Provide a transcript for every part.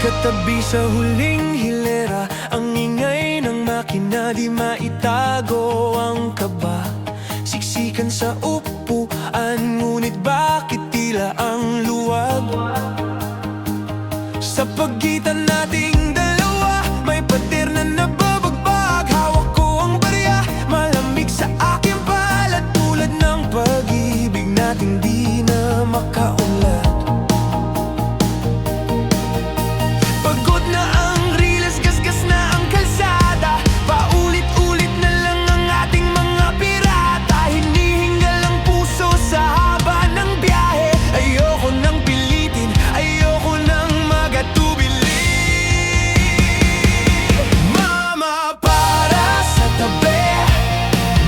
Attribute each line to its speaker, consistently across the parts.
Speaker 1: Katabi sa huling hilera, ang ingay ng makina, di maitago ang kaba. Siksikan sa upuan, ngunit bakit tila ang luwag? Sa pagitan nating dalawa, may pader na nababagbag. Hawak ko ang barya, malamig sa aking palad, tulad ng pag-ibig nating di na makaunlad. Pagod na ang riles, gasgas na ang kalsada, paulit-ulit na lang ang ating mga pirata. Hinihingal ang puso sa haba ng biyahe. Ayoko nang pilitin, ayoko nang magatubili. Mama, para sa tabi,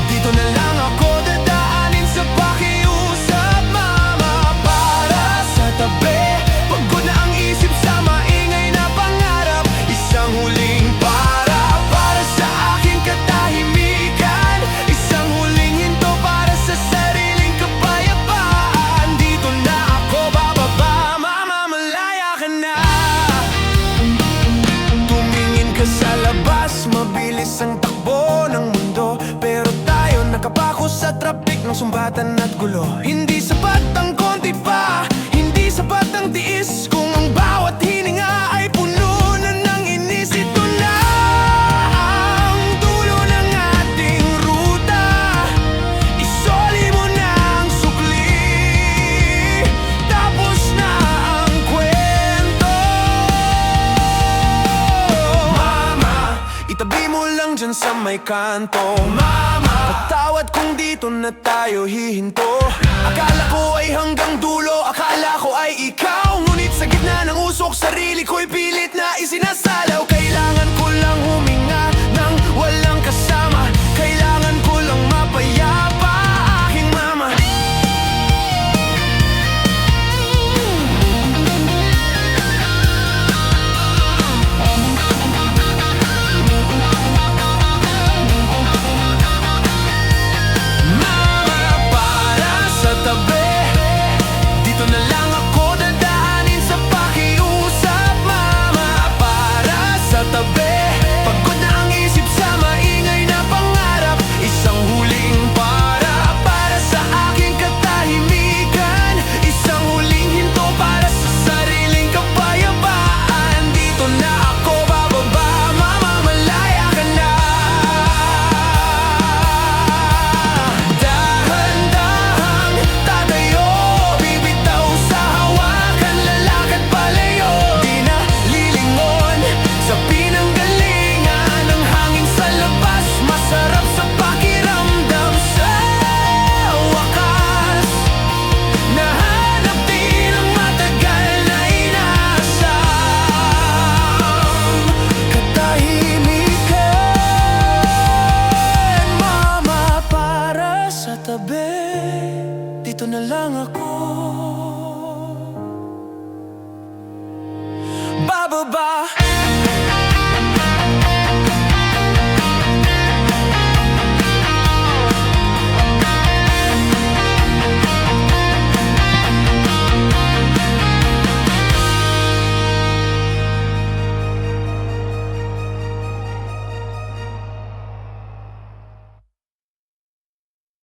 Speaker 1: dito na lang ako dadaanin sa pakiusap. Mama, para sa tabi, pagod na ang isip sa maingay na pangarap. Isang huling para sa aking katahimikan. Isang huling hinto para sa sariling kapayapaan. Dito na ako bababa, mama, malaya ka na. Tumingin ka sa labas, mabilis ang takbo ng mundo, pero tayo nakapako sa traffic ng sumbatan at gulo. Hindi sapat ang konti pa, hindi sapat ang tiis, kung ang bawat hininga ay puno na ng inis. Ito na ang dulo ng ating ruta, isoli mo na ang sukli, tapos na ang kwento. Mama, itabi mo lang dyan sa may kanto. Mama, patawad kung dito na tayo hihinto. Akala ko ay hanggang dulo, akala ko ay ikaw, ngunit sa gitna ng usok, sarili ko'y pilit na isinasalaw. Kailangan ko lang huminga nang walang kasama, kailangan ko lang mapayapa, aking mama. Mama, para sa tabi, dito na lang ako dadaanin sa pakiusap. Mama, para sa tabi, pagod na ang isip sa maingay na pangarap. Isang huling para sa aking katahimikan. Isang huling hinto para sa sariling kapayapaan. Dito na ako bababa, mama, malaya ka na. Dahan-dahang tatayo, bibitaw sa hawakan, lalakad palayo. Di na lilingon sa pinanggalingan ng hangin sa labas, masarap sa pakiramdam. Sa wakas, nahanap din ang matagal na inasam, katahimikan. Mama, para sa tabi, dito na lang ako bababa.